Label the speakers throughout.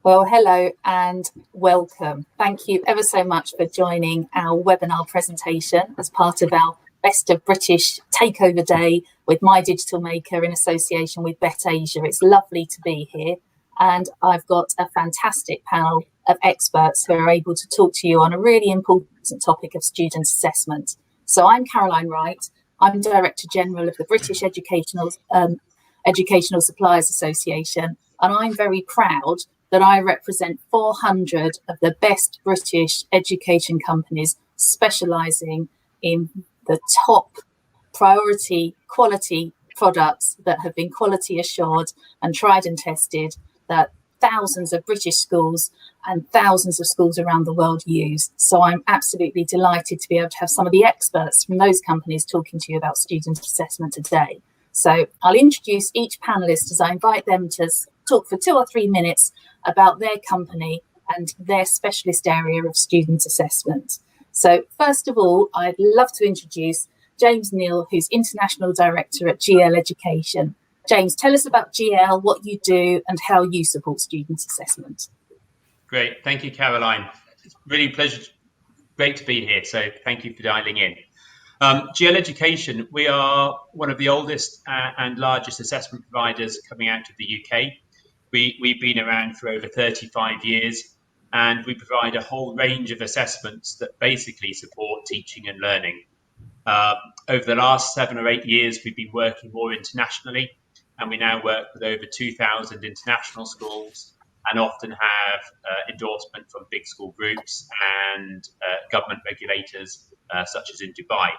Speaker 1: Well, hello and welcome. Thank you ever so much for joining our webinar presentation as part of our Best of British Takeover Day with My Digital Maker in association with Bett Asia. It's lovely to be here, and I've got a fantastic panel of experts who are able to talk to you on a really important topic of student assessment. So I'm Caroline Wright. I'm Director General of the British Educational Suppliers Association, and I'm very proud that I represent 400 of the best British education companies specialising in the top priority quality products that have been quality assured and tried and tested, that thousands of British schools and thousands of schools around the world use. So I'm absolutely delighted to be able to have some of the experts from those companies talking to you about student assessment today. So I'll introduce each panellist as I invite them to talk for 2 or 3 minutes about their company and their specialist area of student assessment. So first of all, I'd love to introduce James Neal, who's International Director at GL Education. James, tell us about GL, what you do and how you support student assessment.
Speaker 2: Great, thank you, Caroline. It's really great to be here, so thank you for dialing in. GL Education, we are one of the oldest and largest assessment providers coming out of the UK. We've been around for over 35 years, and we provide a whole range of assessments that basically support teaching and learning. Over the last 7 or 8 years, we've been working more internationally, and we now work with over 2,000 international schools and often have endorsement from big school groups and government regulators, such as in Dubai.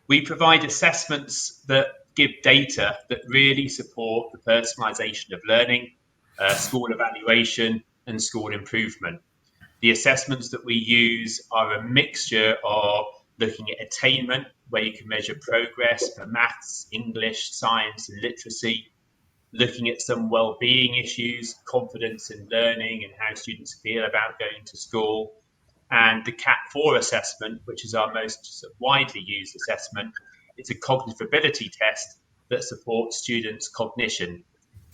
Speaker 2: We provide assessments that give data that really support the personalisation of learning, school evaluation and school improvement. The assessments that we use are a mixture of looking at attainment, where you can measure progress for maths, English, science and literacy, looking at some well-being issues, confidence in learning and how students feel about going to school, and the CAT4 assessment, which is our most widely used assessment. It's a cognitive ability test that supports students' cognition,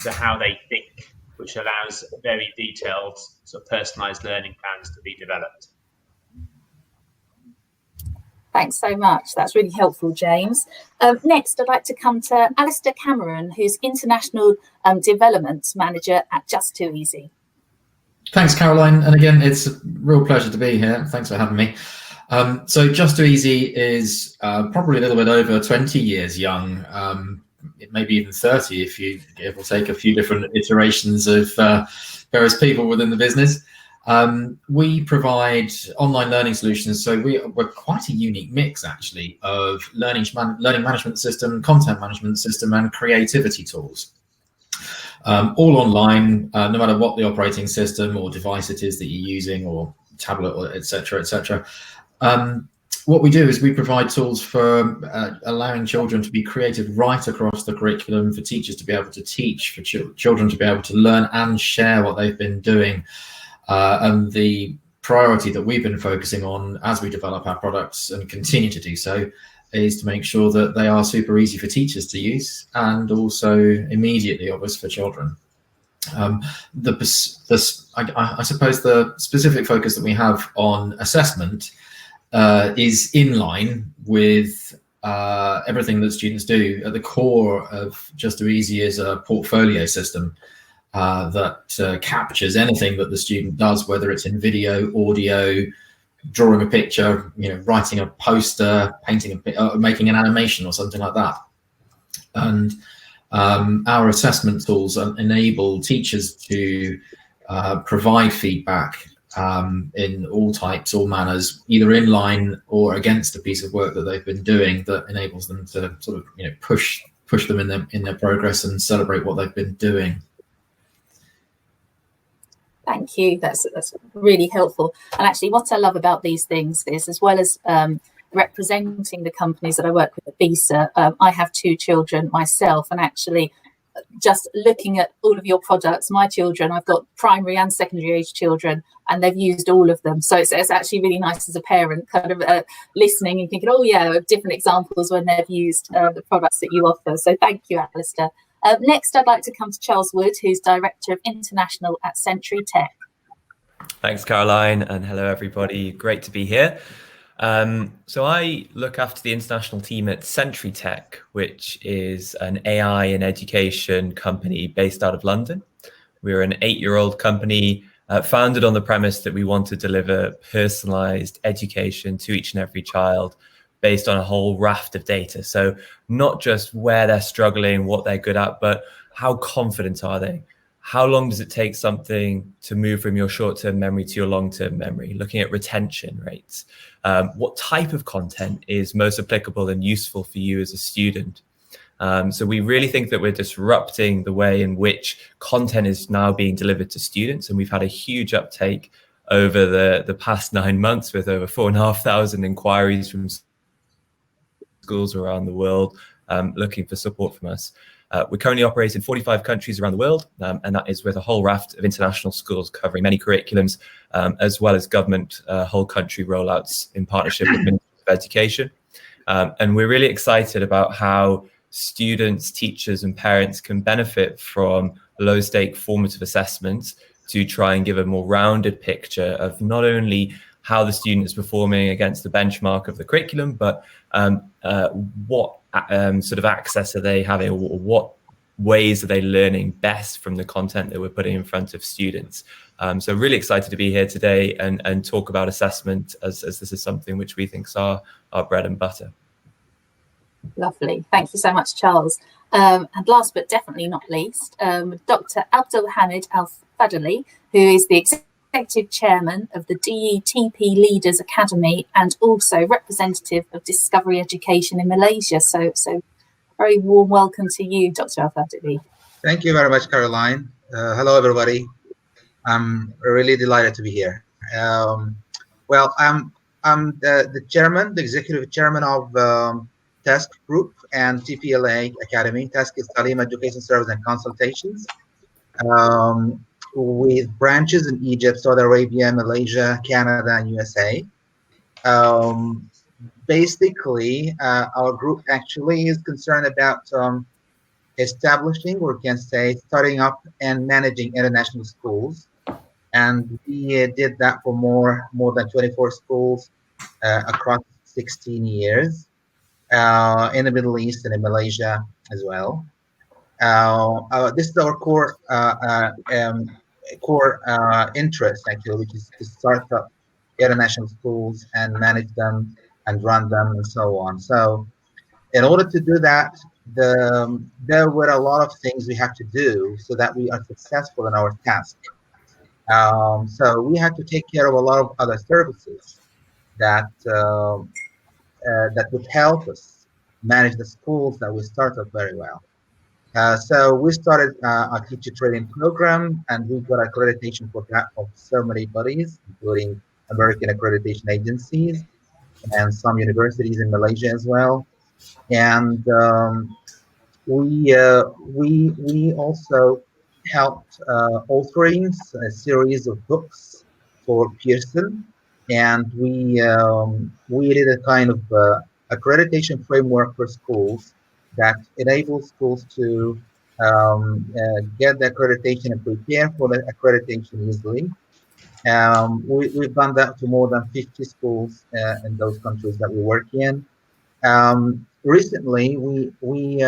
Speaker 2: so how they think, which allows very detailed personalised learning plans to be developed.
Speaker 1: Thanks so much. That's really helpful, James. Next, I'd like to come to Alistair Cameron, who's International Development Manager at Just Too Easy.
Speaker 3: Thanks, Caroline. And again, it's a real pleasure to be here. Thanks for having me. So Just Too Easy is probably a little bit over 20 years young, maybe even 30 if you give or take a few different iterations of various people within the business. We provide online learning solutions, so we're quite a unique mix actually of learning management system, content management system and creativity tools. All online, no matter what the operating system or device it is that you're using, or tablet, or etc., etc. What we do is we provide tools for allowing children to be creative right across the curriculum, for teachers to be able to teach, for children to be able to learn and share what they've been doing. And the priority that we've been focusing on as we develop our products and continue to do so is to make sure that they are super easy for teachers to use and also immediately obvious for children. I suppose the specific focus that we have on assessment is in line with everything that students do. At the core of Just Too Easy is a portfolio system that captures anything that the student does, whether it's in video, audio, drawing a picture, writing a poster, painting making an animation or something like that. And our assessment tools enable teachers to provide feedback in all types, all manners, either in line or against a piece of work that they've been doing, that enables them to sort of push them in their progress and celebrate what they've been doing.
Speaker 1: Thank you. That's really helpful. And actually, what I love about these things is, as well as representing the companies that I work with at BESA, I have 2 children myself, and actually just looking at all of your products, my children, I've got primary and secondary age children, and they've used all of them. So it's actually really nice as a parent kind of listening and thinking, oh yeah, different examples when they've used the products that you offer. So thank you, Alistair. Next, I'd like to come to Charles Wood, who's Director of International at Century Tech.
Speaker 4: Thanks, Caroline, and hello, everybody. Great to be here. So I look after the international team at Century Tech, which is an AI and education company based out of London. We're an 8-year-old company founded on the premise that we want to deliver personalized education to each and every child based on a whole raft of data. So not just where they're struggling, what they're good at, but how confident are they? How long does it take something to move from your short-term memory to your long-term memory? Looking at retention rates. What type of content is most applicable and useful for you as a student? So we really think that we're disrupting the way in which content is now being delivered to students. And we've had a huge uptake over the past 9 months with over 4,500 inquiries from schools around the world looking for support from us. We currently operate in 45 countries around the world, and that is with a whole raft of international schools covering many curriculums, as well as government whole country rollouts in partnership with Ministry of Education. And we're really excited about how students, teachers, and parents can benefit from low-stake formative assessments to try and give a more rounded picture of not only how the student is performing against the benchmark of the curriculum, but what sort of access are they having, or what ways are they learning best from the content that we're putting in front of students. So really excited to be here today and talk about assessment, as this is something which we think is our bread and butter.
Speaker 1: Lovely. Thank you so much, Charles. And last but definitely not least, Dr. Abdulhamid Al-Fadali, who is the Executive Chairman of the DETP Leaders Academy and also representative of Discovery Education in Malaysia. So very warm welcome to you, Dr. Al-Fadali.
Speaker 5: Thank you very much, Caroline. Hello, everybody. I'm really delighted to be here. Well, I'm the chairman, the executive chairman of Task Group and TPLA Academy. Task is Talim Education Service and Consultations, with branches in Egypt, Saudi Arabia, Malaysia, Canada, and USA. Basically, our group actually is concerned about establishing, or can say, starting up and managing international schools. And we did that for more than 24 schools across 16 years. In the Middle East and in Malaysia as well. This is our core interest, actually, which is to start up international schools and manage them and run them and so on. So in order to do that, there were a lot of things we have to do so that we are successful in our task. So we had to take care of a lot of other services that that would help us manage the schools that we started very well. So we started a teacher training program, and we got accreditation for that of so many bodies, including American accreditation agencies and some universities in Malaysia as well. And we also helped authoring a series of books for Pearson. And we did a kind of accreditation framework for schools that enables schools to get the accreditation and prepare for the accreditation easily. We've done that to more than 50 schools in those countries that we work in. Recently, we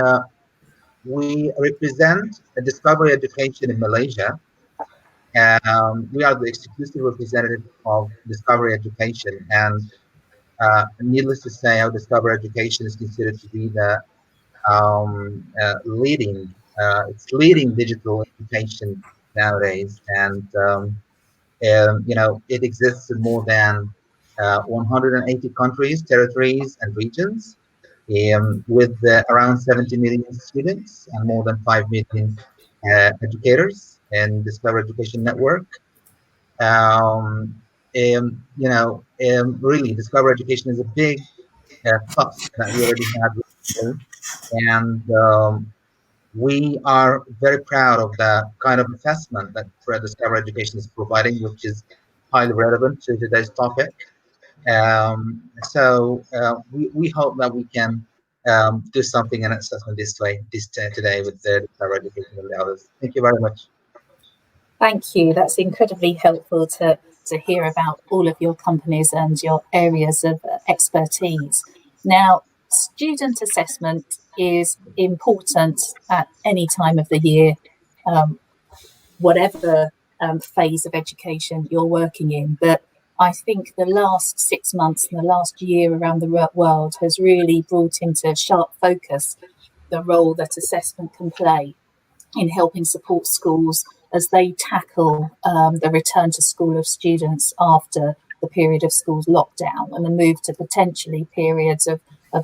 Speaker 5: represent a Discovery Education in Malaysia. We are the exclusive representative of Discovery Education, and needless to say, our Discovery Education is considered to be the leading digital education nowadays, and you know, it exists in more than 180 countries, territories, and regions, with around 70 million students and more than 5 million educators in Discover Education Network. You know, really, Discover Education is a big plus that we already have recently, and we are very proud of the kind of assessment that Discover Education is providing, which is highly relevant to today's topic. So we hope that we can do something in assessment this way today with the higher education and the others. Thank you very much.
Speaker 1: Thank you. That's incredibly helpful to hear about all of your companies and your areas of expertise. Now, student assessment is important at any time of the year, whatever phase of education you're working in. But I think the last 6 months and the last year around the world has really brought into sharp focus the role that assessment can play in helping support schools as they tackle the return to school of students after the period of school's lockdown and the move to potentially periods of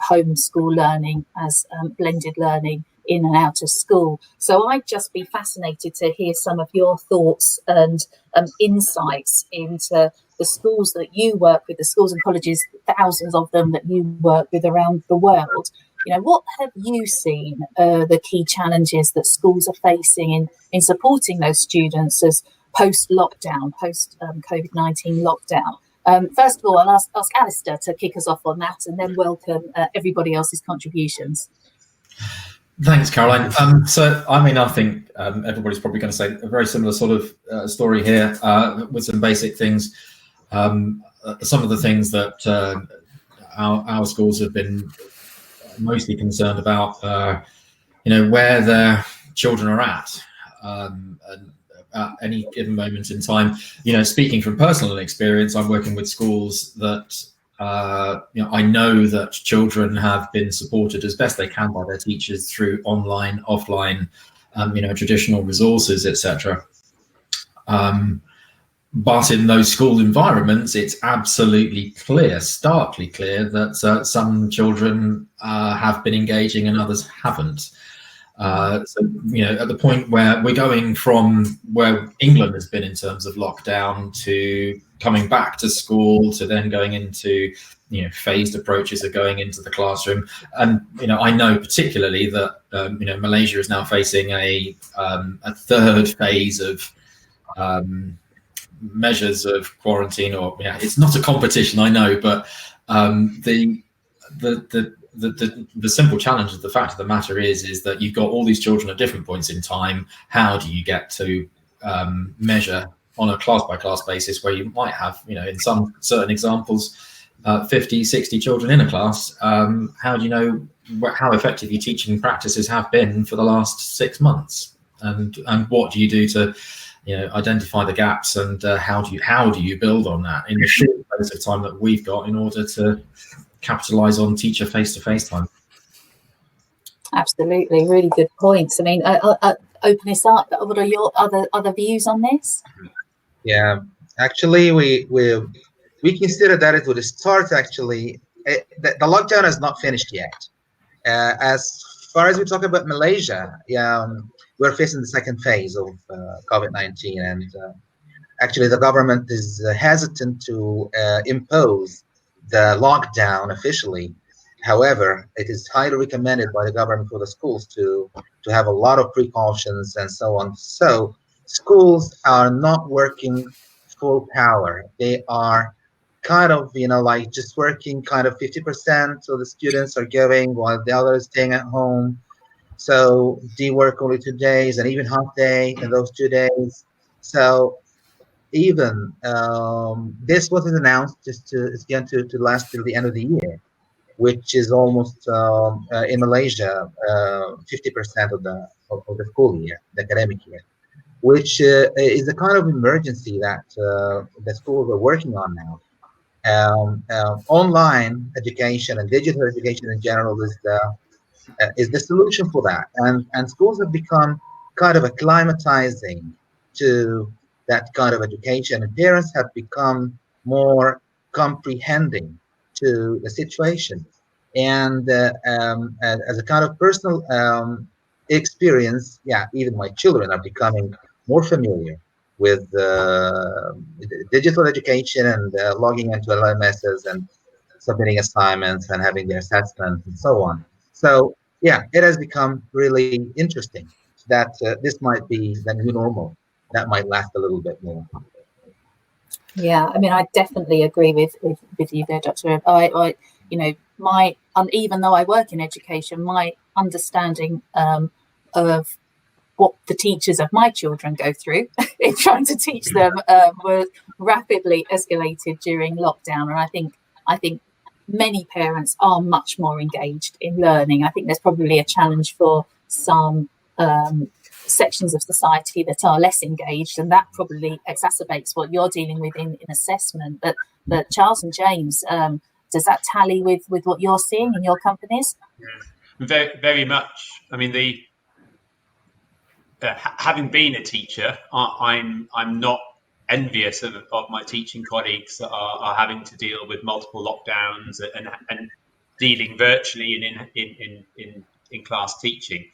Speaker 1: homeschool learning as blended learning in and out of school. So I'd just be fascinated to hear some of your thoughts and insights into the schools that you work with, the schools and colleges, thousands of them that you work with around the world. You know, what have you seen the key challenges that schools are facing in supporting those students as post-lockdown, post-COVID-19 lockdown? First of all, I'll ask Alistair to kick us off on that and then welcome everybody else's contributions.
Speaker 3: Thanks, Caroline. So, I mean, I think everybody's probably going to say a very similar sort of story here with some basic things. Some of the things that our schools have been mostly concerned about, where their children are at any given moment in time. Speaking from personal experience, I'm working with schools that I know that children have been supported as best they can by their teachers through online, offline, traditional resources, etc. But in those school environments, it's absolutely clear, starkly clear, that some children have been engaging and others haven't. So, at the point where we're going from where England has been in terms of lockdown to coming back to school to then going into, phased approaches of going into the classroom. And, I know particularly that, Malaysia is now facing a third phase of measures of quarantine, or it's not a competition, I know, but the simple challenge of the fact of the matter is that you've got all these children at different points in time. How do you get to measure on a class by class basis where you might have, in some certain examples, 50, 60 children in a class? How do you know how effective your teaching practices have been for the last 6 months? And what do you do to identify the gaps, and how do you build on that in the short space of time that we've got in order to capitalize on teacher face-to-face time?
Speaker 1: Absolutely, really good points. I mean, I'll open this up. What are your other views on this?
Speaker 5: Yeah, actually, we consider that it would start. Actually, the lockdown is not finished yet. As far as we talk about Malaysia, we're facing the second phase of COVID-19, and actually the government is hesitant to impose the lockdown officially. However, it is highly recommended by the government for the schools to have a lot of precautions and so on. So schools are not working full power. They are kind of, like just working kind of 50%. So the students are going while the others staying at home. So they work only 2 days and even half day in those 2 days. So even this wasn't announced, it's going to last till the end of the year, which is almost in Malaysia 50% of the school year, the academic year, which is a kind of emergency that the schools are working on now. Online education and digital education in general is the solution for that, and schools have become kind of acclimatizing to that kind of education, and parents have become more comprehending to the situation. And as a kind of personal experience, even my children are becoming more familiar with digital education and logging into LMSs and submitting assignments and having their assessments and so on. So it has become really interesting that this might be the new normal that might last a little bit more.
Speaker 1: Yeah, I mean, I definitely agree with you there, Dr. I even though I work in education, my understanding of what the teachers of my children go through in trying to teach them was rapidly escalated during lockdown. And I think many parents are much more engaged in learning. I think there's probably a challenge for some sections of society that are less engaged, and that probably exacerbates what you're dealing with in assessment. But Charles and James, does that tally with what you're seeing in your companies?
Speaker 2: Very, very much. I mean, having been a teacher, I'm not envious of my teaching colleagues that are having to deal with multiple lockdowns and dealing virtually and in class teaching.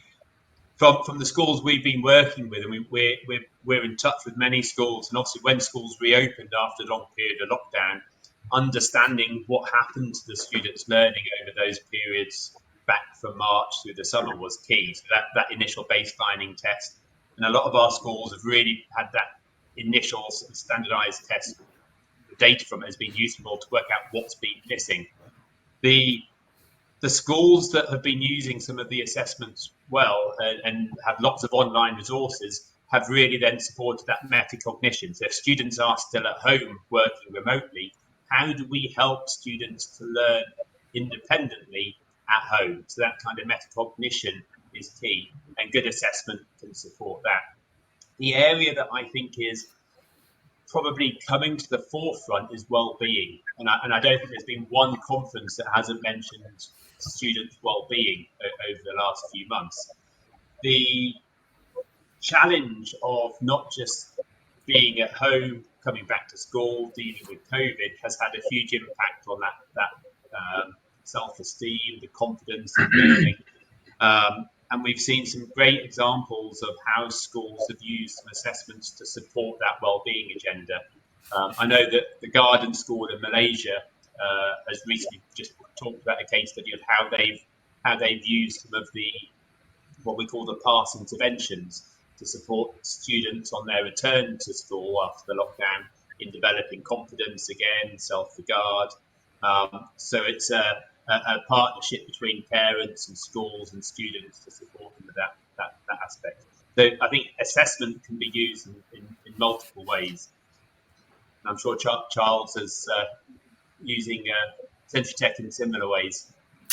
Speaker 2: From the schools we've been working with, and we're in touch with many schools, and obviously when schools reopened after a long period of lockdown, understanding what happened to the students' learning over those periods back from March through the summer was key. So that initial baselining test, and a lot of our schools have really had that initial standardized test. The data from it has been useful to work out what's been missing. The schools that have been using some of the assessments well and have lots of online resources have really then supported that metacognition. So if students are still at home working remotely, how do we help students to learn independently at home? So that kind of metacognition is key, and good assessment can support that. The area that I think is probably coming to the forefront is well-being, and I don't think there's been one conference that hasn't mentioned students' well-being over the last few months. The challenge of not just being at home, coming back to school, dealing with COVID has had a huge impact on that self-esteem, the confidence in learning. And we've seen some great examples of how schools have used some assessments to support that well-being agenda. I know that the Garden School in Malaysia has recently just talked about a case study of how they've used some of the what we call the pass interventions to support students on their return to school after the lockdown in developing confidence again, self-regard. So it's a partnership between parents and schools and students to support them with that aspect. So I think assessment can be used in multiple ways. And I'm sure Charles is using Century Tech in similar ways.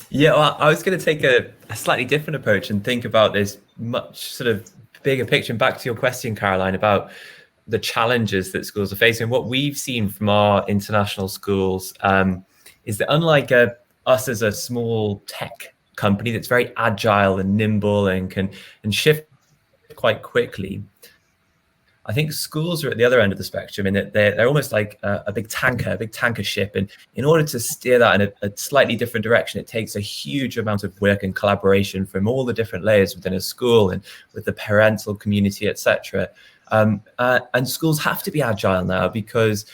Speaker 4: Yeah, well, I was going to take a slightly different approach and think about this much sort of bigger picture. And back to your question, Caroline, about the challenges that schools are facing. What we've seen from our international schools is that unlike us as a small tech company that's very agile and nimble and can shift quite quickly, I think schools are at the other end of the spectrum in that they're almost like a big tanker ship. And in order to steer that in a slightly different direction, it takes a huge amount of work and collaboration from all the different layers within a school and with the parental community, etc. And schools have to be agile now because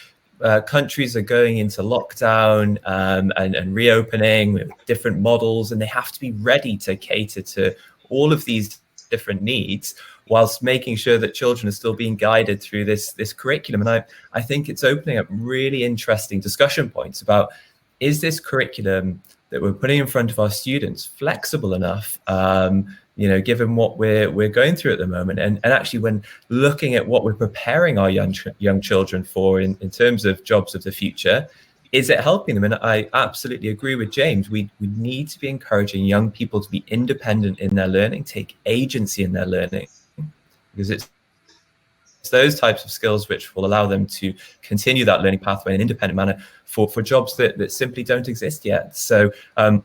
Speaker 4: countries are going into lockdown and reopening with different models, and they have to be ready to cater to all of these different needs whilst making sure that children are still being guided through this curriculum. And I think it's opening up really interesting discussion points about, is this curriculum that we're putting in front of our students flexible enough, given what we're going through at the moment? And actually, when looking at what we're preparing our young children for in terms of jobs of the future, is it helping them? And I absolutely agree with James. We need to be encouraging young people to be independent in their learning, take agency in their learning, because it's those types of skills which will allow them to continue that learning pathway in an independent manner for jobs that simply don't exist yet. So I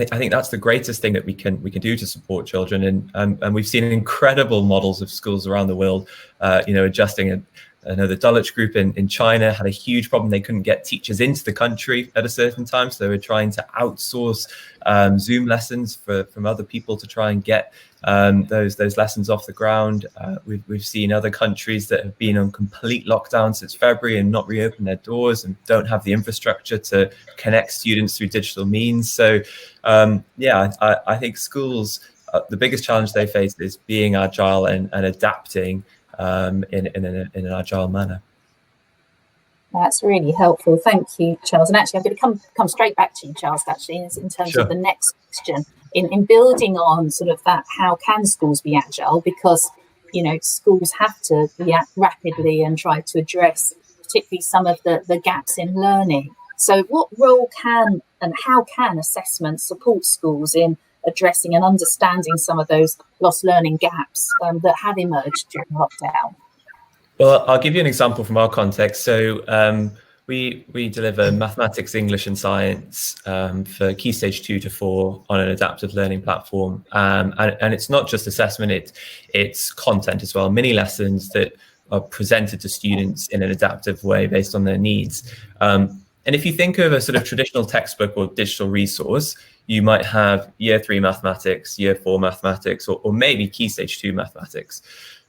Speaker 4: think that's the greatest thing that we can do to support children. And we've seen incredible models of schools around the world, adjusting. I know the Dulwich group in China had a huge problem. They couldn't get teachers into the country at a certain time, so they were trying to outsource Zoom lessons from other people to try and get those lessons off the ground. We've seen other countries that have been on complete lockdown since February and not reopened their doors and don't have the infrastructure to connect students through digital means. So I think schools, the biggest challenge they face is being agile and adapting in an agile manner.
Speaker 1: That's really helpful. Thank you, Charles. And actually, I'm going to come straight back to you, Charles, actually, in terms
Speaker 4: Sure.
Speaker 1: of the next question, in building on sort of that, how can schools be agile? Because, you know, schools have to react rapidly and try to address particularly some of the gaps in learning. So what role can and how can assessment support schools in addressing and understanding some of those lost learning gaps that have emerged during lockdown?
Speaker 4: Well, I'll give you an example from our context. So we deliver mathematics, English and science for Key Stage 2 to 4 on an adaptive learning platform. And it's not just assessment, it's content as well, mini lessons that are presented to students in an adaptive way based on their needs. And if you think of a sort of traditional textbook or digital resource, you might have year 3 mathematics, year 4 mathematics, or maybe Key Stage 2 mathematics.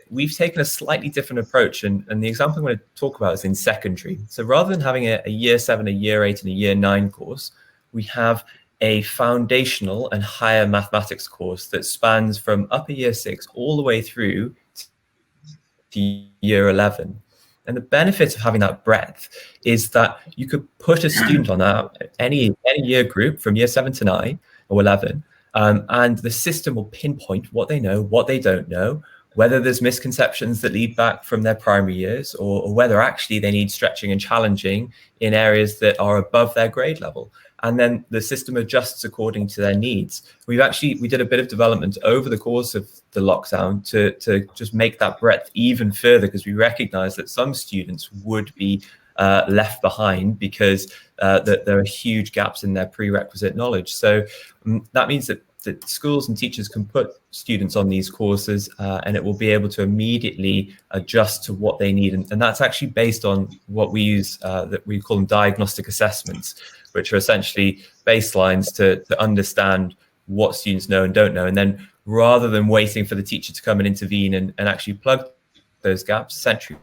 Speaker 4: We've taken a slightly different approach, and the example I'm going to talk about is in secondary. So rather than having a year 7, a year 8, and a year 9 course, we have a foundational and higher mathematics course that spans from upper year 6 all the way through to year 11. And the benefit of having that breadth is that you could put a student on that any year group from year 7 to 9 or 11, and the system will pinpoint what they know, what they don't know, whether there's misconceptions that lead back from their primary years, or whether actually they need stretching and challenging in areas that are above their grade level. And then the system adjusts according to their needs. We did a bit of development over the course of the lockdown to just make that breadth even further, because we recognize that some students would be left behind because there are huge gaps in their prerequisite knowledge. So that means that schools and teachers can put students on these courses and it will be able to immediately adjust to what they need. And that's actually based on what we use, that we call them diagnostic assessments, which are essentially baselines to understand what students know and don't know. And then rather than waiting for the teacher to come and intervene and actually plug those gaps, essentially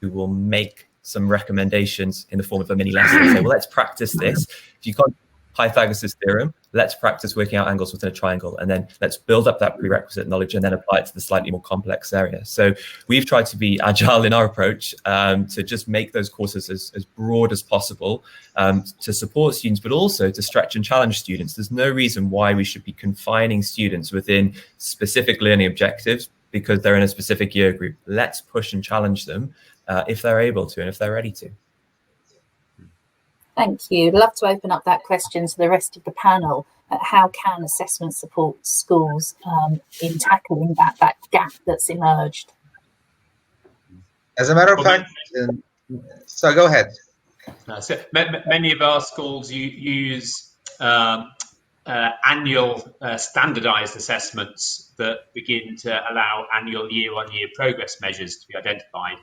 Speaker 4: we will make some recommendations in the form of a mini lesson and say, well, let's practice this. If you can't Pythagoras' theorem, let's practice working out angles within a triangle, and then let's build up that prerequisite knowledge and then apply it to the slightly more complex area. So we've tried to be agile in our approach to just make those courses as broad as possible to support students, but also to stretch and challenge students. There's no reason why we should be confining students within specific learning objectives because they're in a specific year group. Let's push and challenge them if they're able to and if they're ready to.
Speaker 1: Thank you. I'd love to open up that question to the rest of the panel. How can assessment support schools in tackling that gap that's emerged?
Speaker 5: As a matter of fact, so go ahead.
Speaker 2: So many of our schools use annual standardized assessments that begin to allow annual year-on-year progress measures to be identified.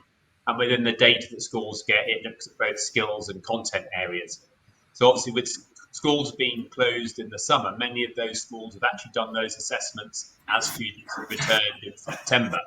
Speaker 2: And within the data that schools get, it looks at both skills and content areas. So obviously with schools being closed in the summer, many of those schools have actually done those assessments as students have returned in September.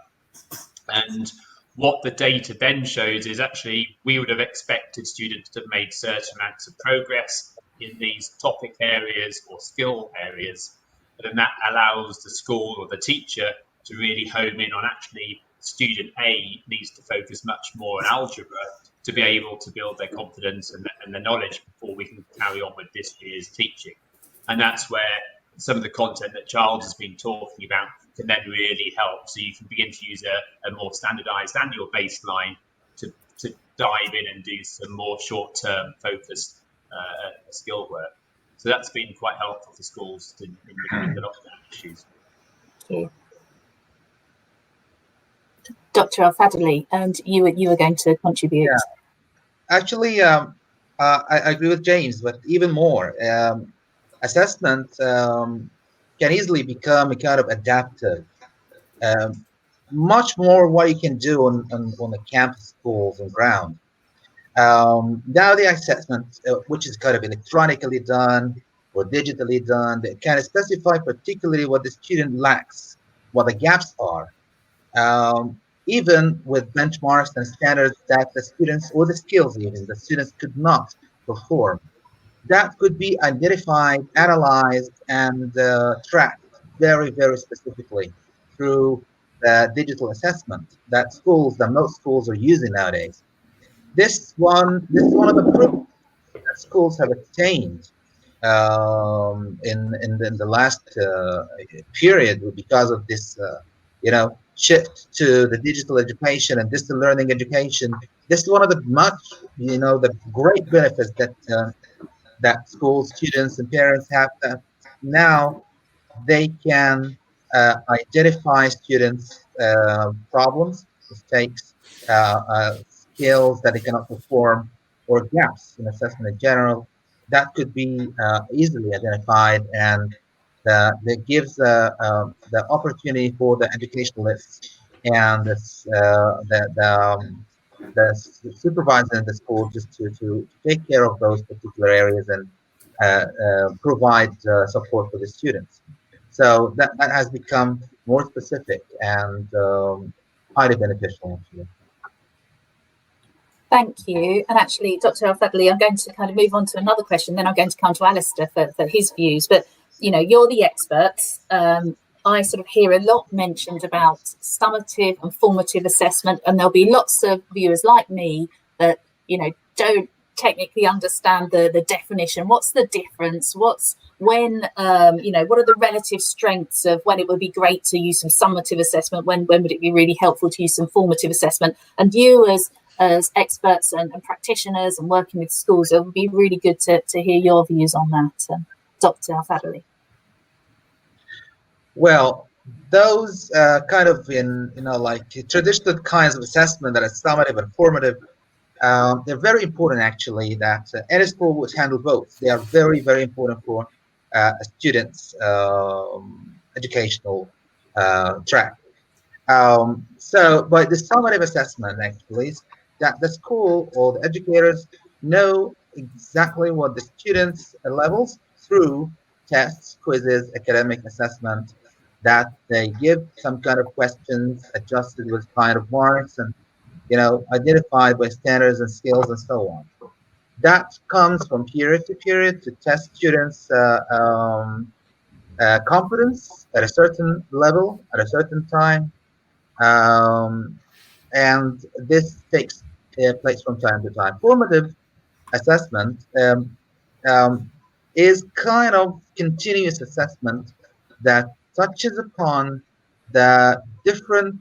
Speaker 2: And what the data then shows is actually we would have expected students to have made certain amounts of progress in these topic areas or skill areas. But then that allows the school or the teacher to really home in on actually student A needs to focus much more on algebra to be able to build their confidence and their knowledge before we can carry on with this year's teaching. And that's where some of the content that Charles has been talking about can then really help. So you can begin to use a more standardized annual baseline to dive in and do some more short-term focused skill work. So that's been quite helpful for schools in the lockdown issues.
Speaker 1: Thank you. Dr. Al-Fadli, and you were going to contribute.
Speaker 5: Yeah. Actually, I agree with James, but even more, assessment can easily become a kind of adaptive. Much more what you can do on the campus, schools, and ground. Now the assessment, which is kind of electronically done or digitally done, they can specify particularly what the student lacks, what the gaps are. Even with benchmarks and standards that the students, or the skills even, the students could not perform. That could be identified, analyzed, and tracked very, very specifically through the digital assessment that most schools are using nowadays. this is one of the proof that schools have attained in the last period because of this shift to the digital education and distant learning education. This is one of the the great benefits that school students and parents have, that now they can identify students' problems, mistakes, skills that they cannot perform, or gaps in assessment in general that could be easily identified, and that gives the opportunity for the educationalists and the supervisor in the school just to take care of those particular areas and provide support for the students. So that has become more specific and highly beneficial, actually.
Speaker 1: Thank you. And actually, Dr. Al-Fadli, I'm going to kind of move on to another question, then I'm going to come to Alistair for his views. But, you're the experts. I sort of hear a lot mentioned about summative and formative assessment, and there'll be lots of viewers like me that, don't technically understand the definition. What's the difference? What are the relative strengths of when it would be great to use some summative assessment? When would it be really helpful to use some formative assessment? And you as experts and practitioners and working with schools, it would be really good to hear your views on that, Dr. Al-Fadli.
Speaker 5: Well, those kind of traditional kinds of assessment that are summative and formative, they're very important, actually, that any school would handle both. They are very, very important for a student's educational track. But the summative assessment, actually, is that the school or the educators know exactly what the students' levels through tests, quizzes, academic assessment, that they give some kind of questions adjusted with kind of marks and identified by standards and skills and so on. That comes from period to period to test students' competence at a certain level at a certain time, and this takes place from time to time. Formative assessment is kind of continuous assessment that touches upon the different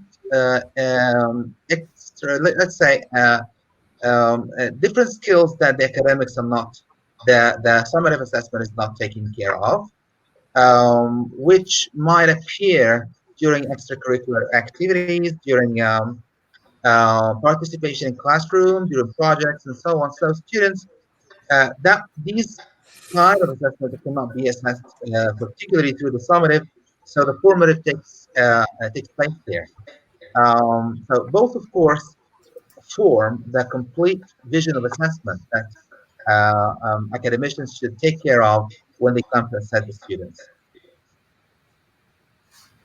Speaker 5: different skills that the academics are not, the summative assessment is not taking care of, which might appear during extracurricular activities, during participation in classroom, during projects, and so on. So students, these kind of assessments cannot be assessed particularly through the summative, so the formative takes place there. So both, of course, form the complete vision of assessment that academicians should take care of when they come to assess the students.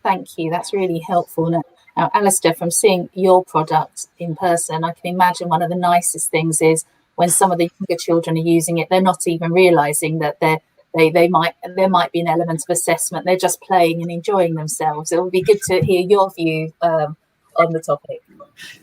Speaker 1: Thank you. That's really helpful. Now, Alistair, from seeing your product in person, I can imagine one of the nicest things is when some of the younger children are using it, they're not even realising that there might be an element of assessment. They're just playing and enjoying themselves. It would be good to hear your view on the topic.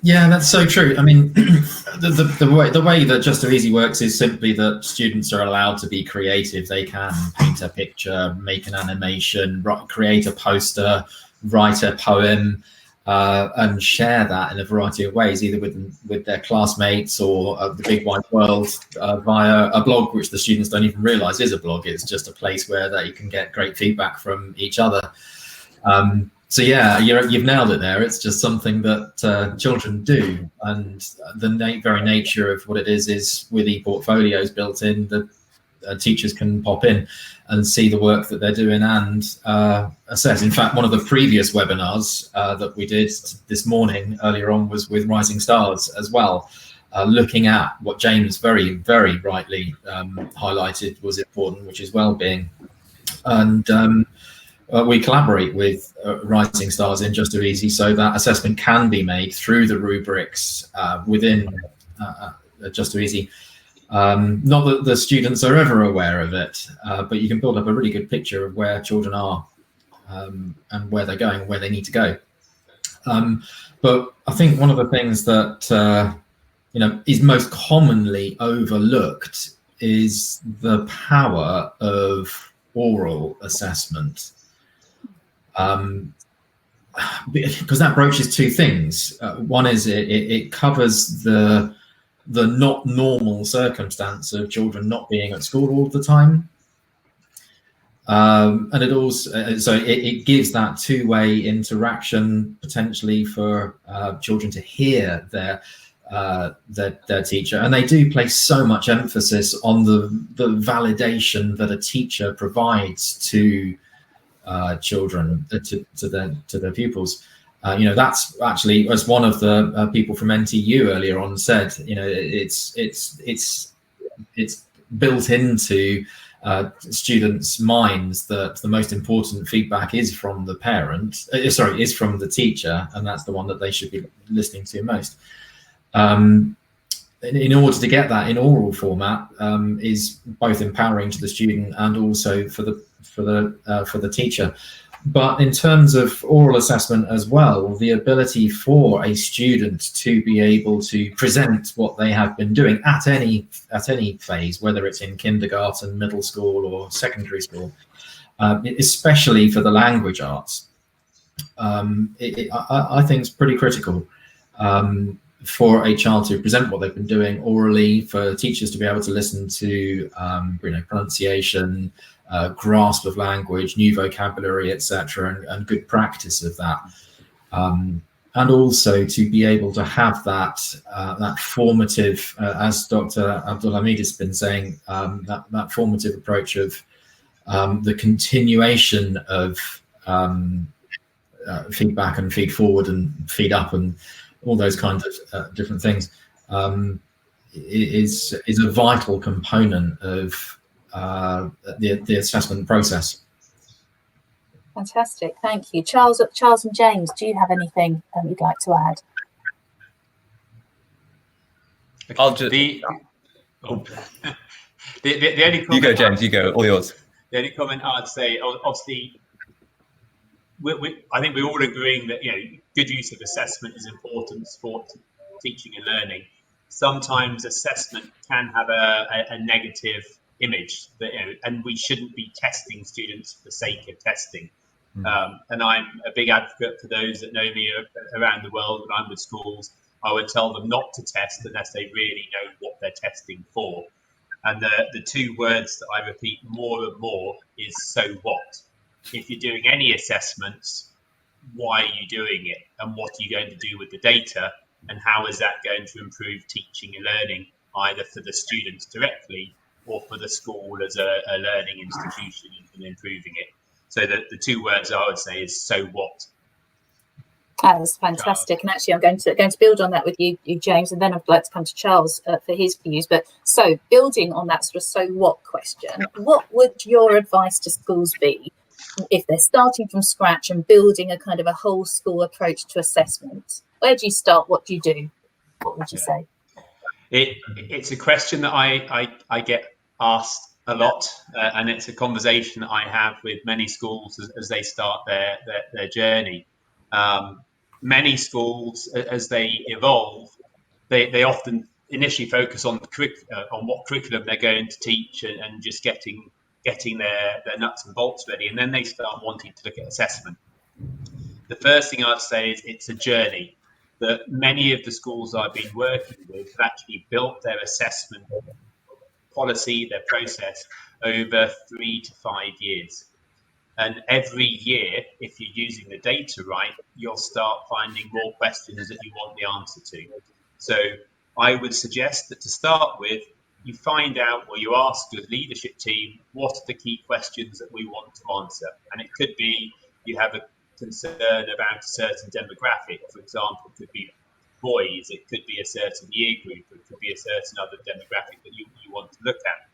Speaker 3: Yeah, that's so true. I mean, the way that Just So Easy works is simply that students are allowed to be creative. They can paint a picture, make an animation, create a poster, write a poem, and share that in a variety of ways, either with their classmates or the big wide world via a blog, which the students don't even realise is a blog. It's just a place where they can get great feedback from each other. So yeah, you've nailed it there. It's just something that children do, and the very nature of what it is with e-portfolios built in, that teachers can pop in and see the work that they're doing and assess. In fact, one of the previous webinars that we did this morning earlier on was with Rising Stars as well, looking at what James very, very rightly highlighted was important, which is well-being. And we collaborate with Rising Stars in Just So Easy so that assessment can be made through the rubrics within Just So Easy. Not that the students are ever aware of it, but you can build up a really good picture of where children are and where they're going, where they need to go. But I think one of the things that is most commonly overlooked is the power of oral assessment. Because that broaches two things. One is it covers the not normal circumstance of children not being at school all the time. And it also, so it gives that two-way interaction potentially for children to hear their teacher, and they do place so much emphasis on the validation that a teacher provides to children, to their pupils. That's actually, as one of the people from NTU earlier on said, it's built into students' minds that the most important feedback is from the parent, is from the teacher, and that's the one that they should be listening to most. In order to get that in oral format is both empowering to the student and also for the teacher. But in terms of oral assessment as well, the ability for a student to be able to present what they have been doing at any phase, whether it's in kindergarten, middle school, or secondary school, especially for the language arts, I think it's pretty critical for a child to present what they've been doing orally, for teachers to be able to listen to pronunciation, grasp of language, new vocabulary, etc., and good practice of that, and also to be able to have that formative, as Dr. Abdulhamid has been saying, that formative approach of the continuation of feedback and feed forward and feed up and all those kinds of different things is a vital component of the assessment process.
Speaker 1: Fantastic, thank you. Charles and James, do you have anything you'd like to add?
Speaker 4: I'll just...
Speaker 2: the only comment,
Speaker 4: you go, James, you go, all yours.
Speaker 2: The only comment I'd say, obviously, I think we're all agreeing that good use of assessment is important for teaching and learning. Sometimes assessment can have a negative image that, and we shouldn't be testing students for the sake of testing. And I'm a big advocate for those that know me around the world when I'm with schools. I would tell them not to test unless they really know what they're testing for. And the two words that I repeat more and more is "so what." If you're doing any assessments, why are you doing it, and what are you going to do with the data, and how is that going to improve teaching and learning, either for the students directly or for the school as a learning institution and improving it. So the two words I would say is "so what."
Speaker 1: That's fantastic, and actually I'm going to build on that with you, James, and then I'd like to come to Charles for his views. But so building on that sort of "so what" question, what would your advice to schools be if they're starting from scratch and building a kind of a whole school approach to assessment? Where do you start? What do you do? What would you say?
Speaker 2: It's a question that I get asked a lot, and it's a conversation that I have with many schools as they start their journey. Many schools, as they evolve, they often initially focus on on what curriculum they're going to teach and just getting their nuts and bolts ready, and then they start wanting to look at assessment. The first thing I'd say is it's a journey that many of the schools I've been working with have actually built their assessment policy, their process, over 3 to 5 years. And every year, if you're using the data right, you'll start finding more questions that you want the answer to. So I would suggest that to start with, you find out, or you ask your leadership team, what are the key questions that we want to answer? And it could be you have a concern about a certain demographic. For example, it could be boys, it could be a certain year group, it could be a certain other demographic that you want to look at.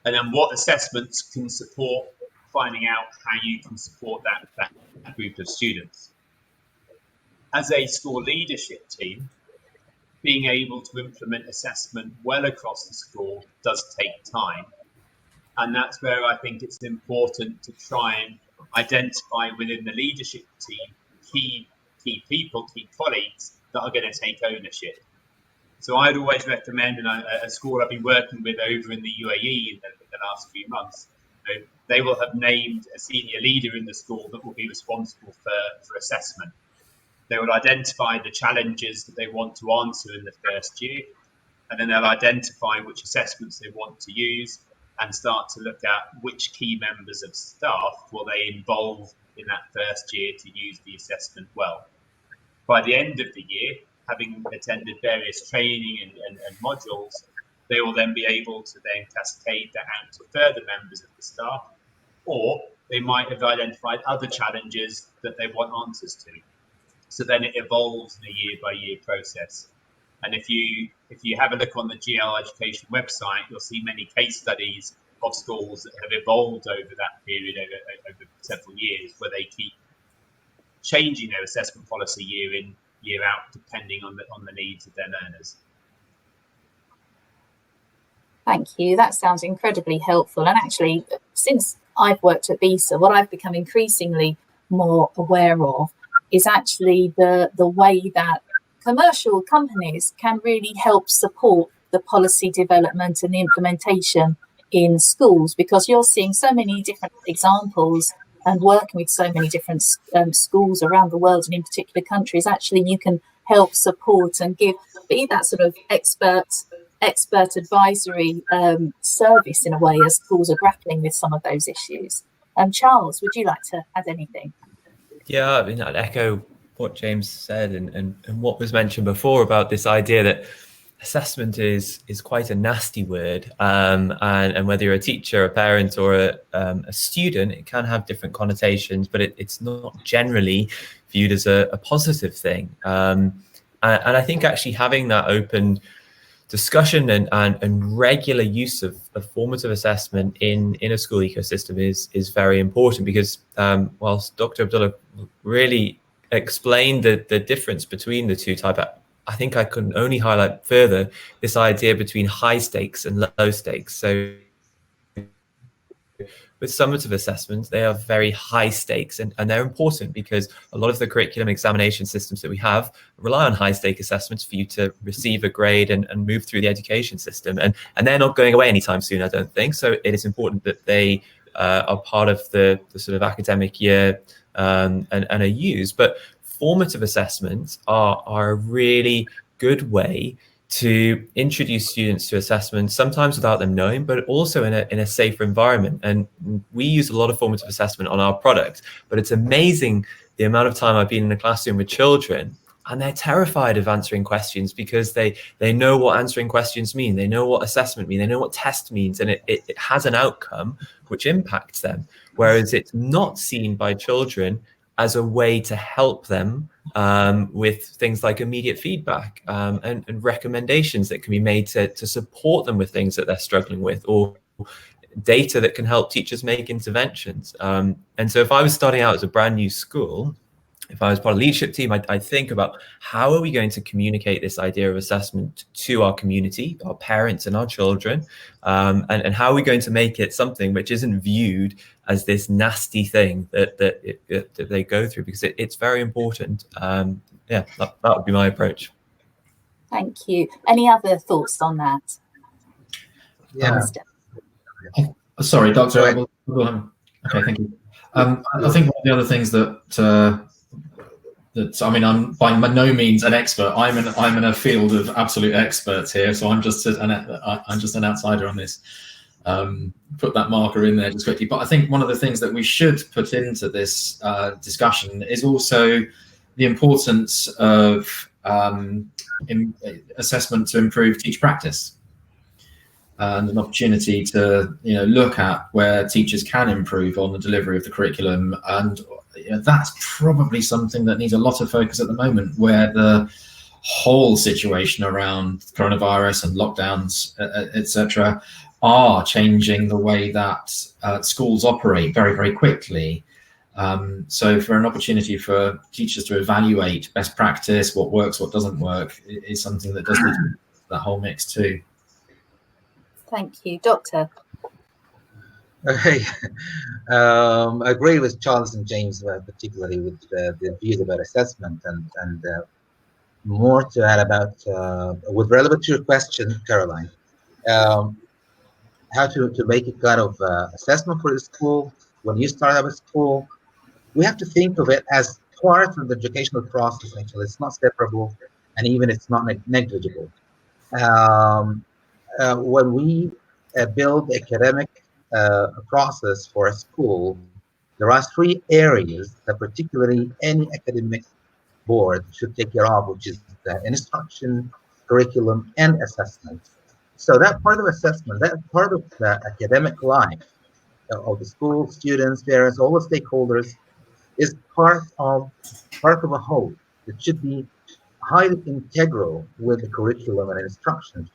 Speaker 2: And then what assessments can support finding out how you can support that group of students. As a school leadership team, being able to implement assessment well across the school does take time. And that's where I think it's important to try and identify within the leadership team key people, key colleagues that are going to take ownership. So I'd always recommend, and a school I've been working with over in the UAE in the last few months, they will have named a senior leader in the school that will be responsible for assessment. They will identify the challenges that they want to answer in the first year, and then they'll identify which assessments they want to use and start to look at which key members of staff will they involve in that first year to use the assessment well. By the end of the year, having attended various training and modules, they will then be able to then cascade that out to further members of the staff, or they might have identified other challenges that they want answers to. So then it evolves in a year-by-year process. And if you have a look on the GL Education website, you'll see many case studies of schools that have evolved over that period, over several years, where they keep changing their assessment policy year in, year out, depending on the needs of their learners.
Speaker 1: Thank you. That sounds incredibly helpful. And actually, since I've worked at BESA, what I've become increasingly more aware of is actually the way that commercial companies can really help support the policy development and the implementation in schools, because you're seeing so many different examples and working with so many different schools around the world and in particular countries. Actually, you can help support and be that sort of expert advisory service in a way as schools are grappling with some of those issues. Charles, would you like to add anything?
Speaker 4: Yeah, I mean, I'd echo what James said and what was mentioned before about this idea that assessment is quite a nasty word, and whether you're a teacher, a parent, or a student, it can have different connotations, but it's not generally viewed as a positive thing. And I think actually having that open discussion and regular use of formative assessment in a school ecosystem is very important, because whilst Dr. Abdullah really explained the difference between the two types, I think I can only highlight further this idea between high stakes and low stakes. So with summative assessments, they are very high stakes, and they're important because a lot of the curriculum examination systems that we have rely on high stake assessments for you to receive a grade and move through the education system. And they're not going away anytime soon, I don't think. So it is important that they are part of the sort of academic year and are used. But formative assessments are a really good way to introduce students to assessment, sometimes without them knowing, but also in a safer environment. And we use a lot of formative assessment on our product, but it's amazing the amount of time I've been in a classroom with children, and they're terrified of answering questions because they know what answering questions mean, they know what assessment means, they know what test means, and it has an outcome which impacts them. Whereas it's not seen by children as a way to help them with things like immediate feedback and recommendations that can be made to support them with things that they're struggling with, or data that can help teachers make interventions. And so if I was starting out as a brand new school, if I was part of the leadership team, I'd think about how are we going to communicate this idea of assessment to our community, our parents and our children, and how are we going to make it something which isn't viewed as this nasty thing that they go through, because it's very important. Yeah, that would be my approach.
Speaker 1: Thank you. Any other thoughts on that?
Speaker 5: Yeah.
Speaker 3: Sorry, Doctor. Okay, thank you. I think one of the other things that I mean, I'm by no means an expert. I'm in a field of absolute experts here, so I'm just an outsider on this. Put that marker in there just quickly. But I think one of the things that we should put into this discussion is also the importance of assessment to improve teach practice, and an opportunity to look at where teachers can improve on the delivery of the curriculum. And that's probably something that needs a lot of focus at the moment, where the whole situation around coronavirus and lockdowns, etc., are changing the way that schools operate very, very quickly. So for an opportunity for teachers to evaluate best practice, what works, what doesn't work, is something that does need that whole mix too.
Speaker 1: Thank you. Doctor?
Speaker 5: Okay. I agree with Charles and James, particularly with the views about assessment and more to add about, with relevant to your question, Caroline, um, how to make a kind of assessment for the school. When you start up a school, we have to think of it as part of the educational process. Actually, it's not separable, and even it's not negligible. Um, when we build academic process for a school, there are three areas that particularly any academic board should take care of, which is the instruction, curriculum, and assessment. So that part of assessment, that part of the academic life of the school, students, parents, all the stakeholders, is part of a whole. It should be highly integral with the curriculum and instruction.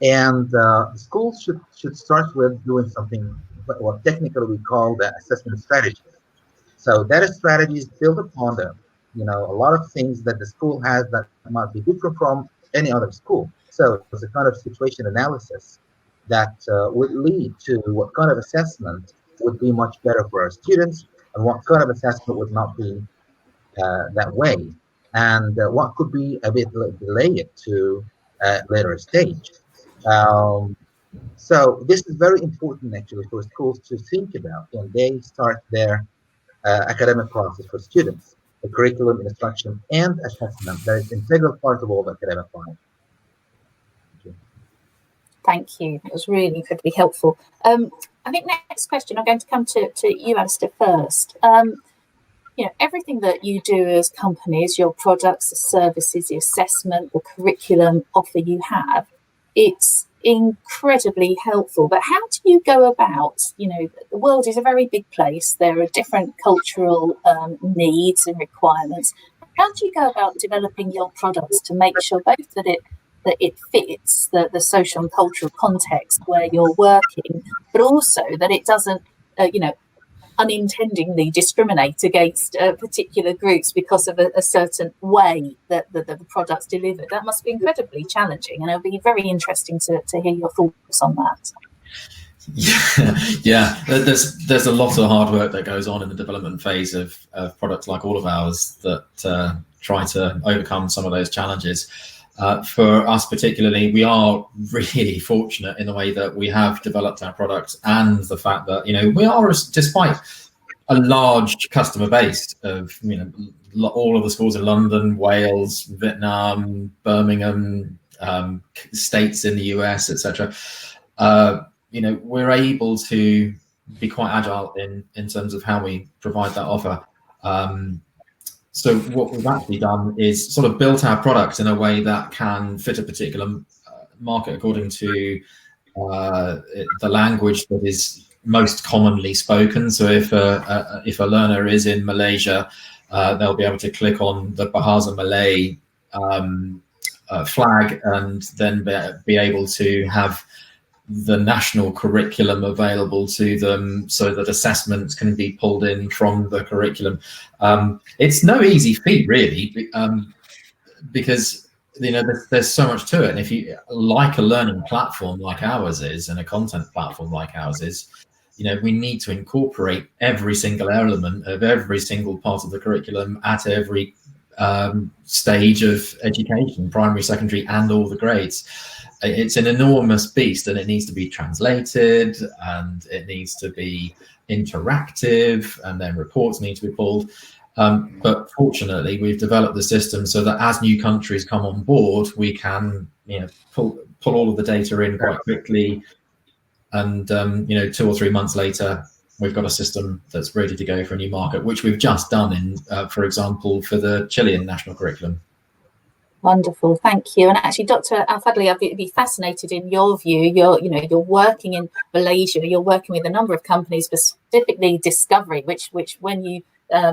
Speaker 5: And schools should start with doing something what technically we call the assessment strategy. So that strategy is built upon a lot of things that the school has that might be different from any other school. So it's a kind of situation analysis that would lead to what kind of assessment would be much better for our students and what kind of assessment would not be that way, and what could be a bit delayed to a later stage. Um, so this is very important actually for schools to think about when they start their academic process for students. The curriculum, instruction, and assessment that is integral part of all the academic life.
Speaker 1: Thank you. It was really incredibly helpful. I think next question, I'm going to come to you, Alistair, first. Everything that you do as companies, your products, the services, the assessment, the curriculum offer you have, it's incredibly helpful. But how do you go about, the world is a very big place. There are different cultural needs and requirements. How do you go about developing your products to make sure both that it fits the social and cultural context where you're working, but also that it doesn't, unintendingly discriminate against particular groups because of a certain way that the product's delivered? That must be incredibly challenging, and it'll be very interesting to hear your thoughts on that.
Speaker 3: Yeah. There's a lot of hard work that goes on in the development phase of products like all of ours that try to overcome some of those challenges. For us particularly, we are really fortunate in the way that we have developed our products, and the fact that we are, despite a large customer base of all of the schools in London, Wales, Vietnam, Birmingham, states in the US, etc. We're able to be quite agile in terms of how we provide that offer. So what we've actually done is sort of built our products in a way that can fit a particular market according to the language that is most commonly spoken. So if a learner is in Malaysia, they'll be able to click on the Bahasa Malay flag and then be able to have the national curriculum available to them, so that assessments can be pulled in from the curriculum. It's no easy feat, really, because there's so much to it. And if you like a learning platform like ours is, and a content platform like ours is, we need to incorporate every single element of every single part of the curriculum at every stage of education, primary, secondary, and all the grades. It's an enormous beast, and it needs to be translated, and it needs to be interactive, and then reports need to be pulled. But fortunately, we've developed the system so that as new countries come on board, we can pull all of the data in quite quickly, and 2 or 3 months later, we've got a system that's ready to go for a new market, which we've just done for example, for the Chilean national curriculum.
Speaker 1: Wonderful, thank you. And actually, Dr. Al-Fadli, I'd be fascinated in your view. You're working in Malaysia. You're working with a number of companies, specifically Discovery, which when you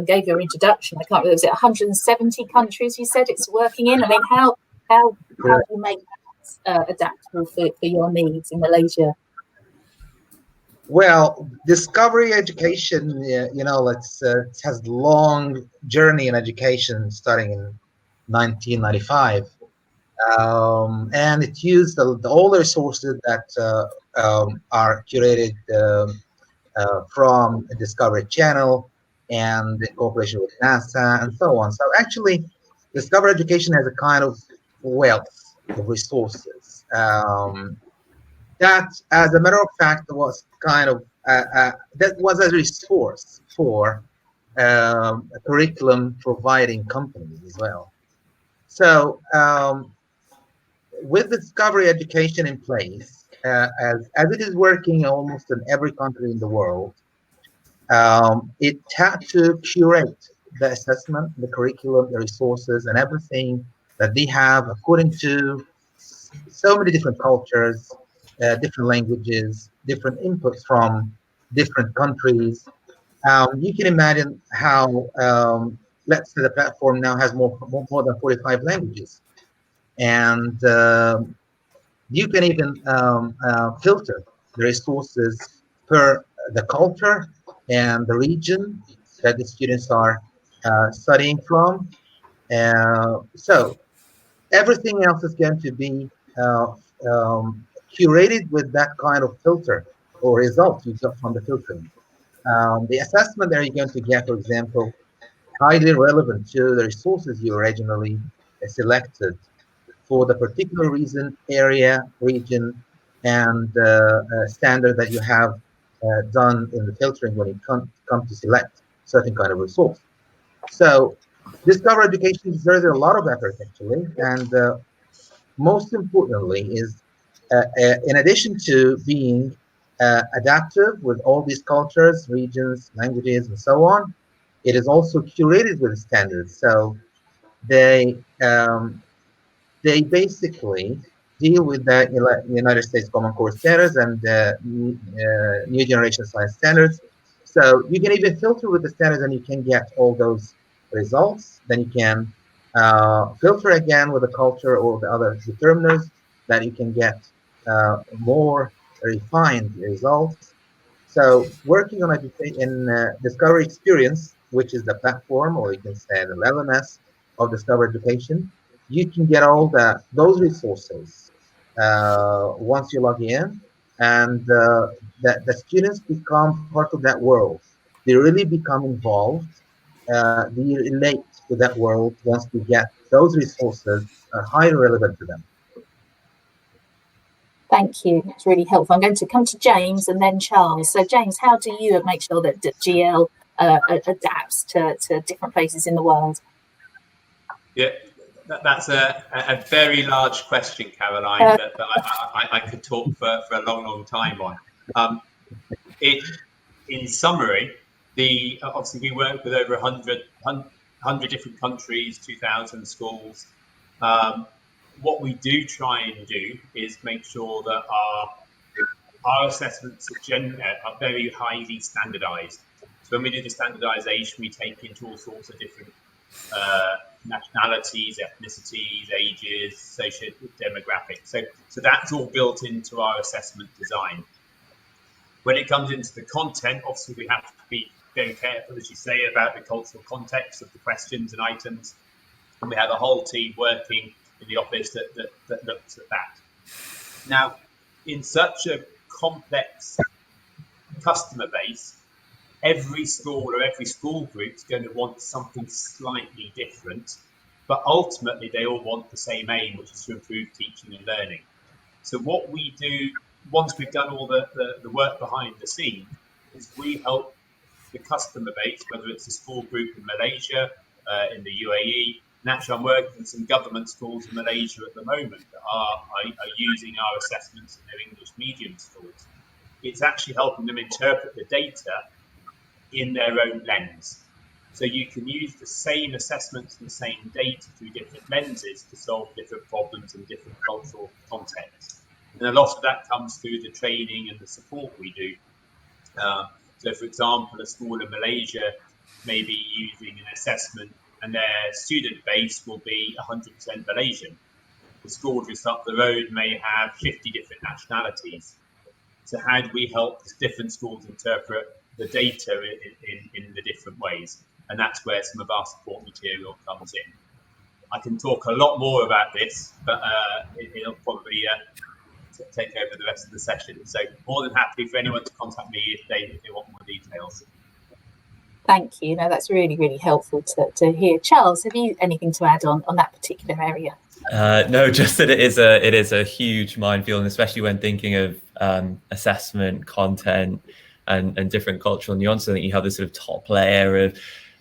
Speaker 1: gave your introduction, I can't remember, was it 170 countries you said it's working in? I mean, how do you make that adaptable for your needs in Malaysia?
Speaker 5: Well, Discovery Education, it has a long journey in education, starting in 1995, and it used all the resources that are curated from the Discovery Channel and in cooperation with NASA and so on. So actually, Discover Education has a kind of wealth of resources. That, as a matter of fact, was kind of that was a resource for curriculum providing companies as well. So with Discovery Education in place, as it is working almost in every country in the world, it had to curate the assessment, the curriculum, the resources, and everything that they have according to so many different cultures, different languages, different inputs from different countries. You can imagine how, let's say, the platform now has more than 45 languages, and you can even filter the resources per the culture and the region that the students are studying from. So everything else is going to be uh, curated with that kind of filter or result you got from the filtering. The assessment that you're going to get, for example, highly relevant to the resources you originally selected for the particular reason, area, region, and standard that you have done in the filtering when it come to select certain kind of resource. So Discover Education deserves a lot of effort actually, and most importantly is in addition to being adaptive with all these cultures, regions, languages, and so on, it is also curated with standards. So they they basically deal with the United States Common Core standards and new generation science standards. So you can even filter with the standards and you can get all those results. Then you can filter again with the culture or the other determiners that you can get more refined results. So working on in Discovery Experience, which is the platform, or you can say the LMS of Discover Education, you can get all those resources once you log in, and the students become part of that world. They really become involved. They relate to that world once they get those resources highly relevant to them.
Speaker 1: Thank you. It's really helpful. I'm going to come to James and then Charles. So, James, how do you make sure that GL adapts to different places in the world?
Speaker 2: Yeah, that's a very large question, Caroline, that I could talk for a long, long time on. In summary, obviously we work with over 100 different countries, 2,000 schools. What we do try and do is make sure that our assessments are very highly standardized. So when we do the standardization, we take into all sorts of different nationalities, ethnicities, ages, social demographics. So that's all built into our assessment design. When it comes into the content, obviously we have to be very careful, as you say, about the cultural context of the questions and items. And we have a whole team working in the office that looks at that. Now, in such a complex customer base, every school or every school group is going to want something slightly different, but ultimately they all want the same aim, which is to improve teaching and learning. So what we do, once we've done all the work behind the scenes, is we help the customer base, whether it's a school group in Malaysia, in the UAE. And actually, I'm working with some government schools in Malaysia at the moment that are using our assessments in their English medium schools. It's actually helping them interpret the data in their own lens. So you can use the same assessments and the same data through different lenses to solve different problems in different cultural contexts. And a lot of that comes through the training and the support we do. So, for example, a school in Malaysia may be using an assessment and their student base will be 100% Malaysian. The school just up the road may have 50 different nationalities. So how do we help different schools interpret the data in the different ways? And that's where some of our support material comes in. I can talk a lot more about this, but it'll probably take over the rest of the session. So more than happy for anyone to contact me if they want more details.
Speaker 1: Thank you. No, that's really, really helpful to hear. Charles, have you anything to add on that particular area?
Speaker 4: No, just that it is a huge minefield, and especially when thinking of assessment, content, and different cultural nuances. I think you have this sort of top layer of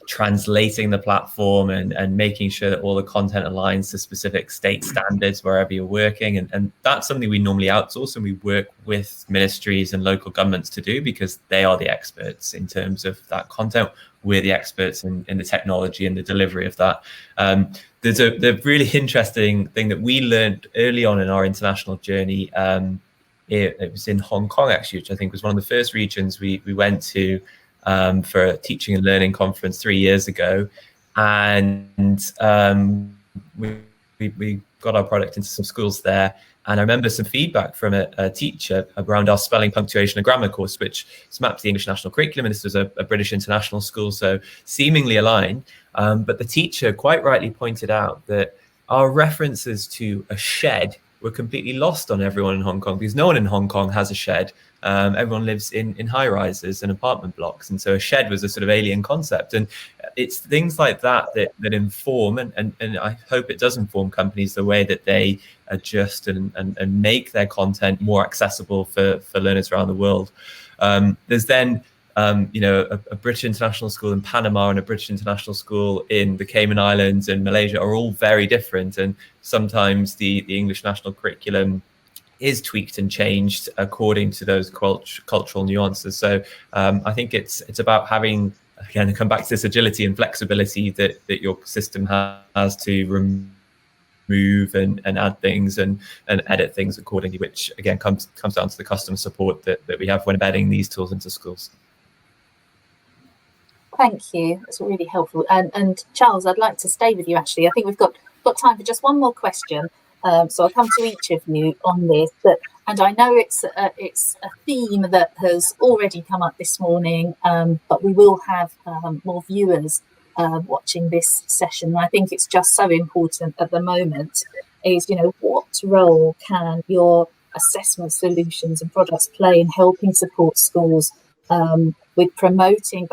Speaker 4: translating the platform and making sure that all the content aligns to specific state standards wherever you're working. And that's something we normally outsource, and we work with ministries and local governments to do, because they are the experts in terms of that content. We're the experts in the technology and the delivery of that. There's the really interesting thing that we learned early on in our international journey. It was in Hong Kong, actually, which I think was one of the first regions we went to for a teaching and learning conference 3 years ago. And we got our product into some schools there. And I remember some feedback from a teacher around our spelling, punctuation, and grammar course, which is mapped to the English national curriculum. And this was a British international school, so seemingly aligned. But the teacher quite rightly pointed out that our references to a shed were completely lost on everyone in Hong Kong, because no one in Hong Kong has a shed. Everyone lives in high rises and apartment blocks. And so a shed was a sort of alien concept. And it's things like that inform, and I hope it does inform companies the way that they adjust and make their content more accessible for learners around the world. There's then a British international school in Panama and a British international school in the Cayman Islands and Malaysia are all very different. And sometimes the English national curriculum is tweaked and changed according to those cultural nuances. So I think it's about having, again, come back to this agility and flexibility that your system has to remove and add things and edit things accordingly, which again comes down to the customer support that we have when embedding these tools into schools.
Speaker 1: Thank you. That's really helpful. And Charles, I'd like to stay with you, actually. I think we've got time for just one more question. So I'll come to each of you on this. And I know it's a theme that has already come up this morning, but we will have more viewers watching this session. And I think it's just so important at the moment is, what role can your assessment solutions and products play in helping support schools with promoting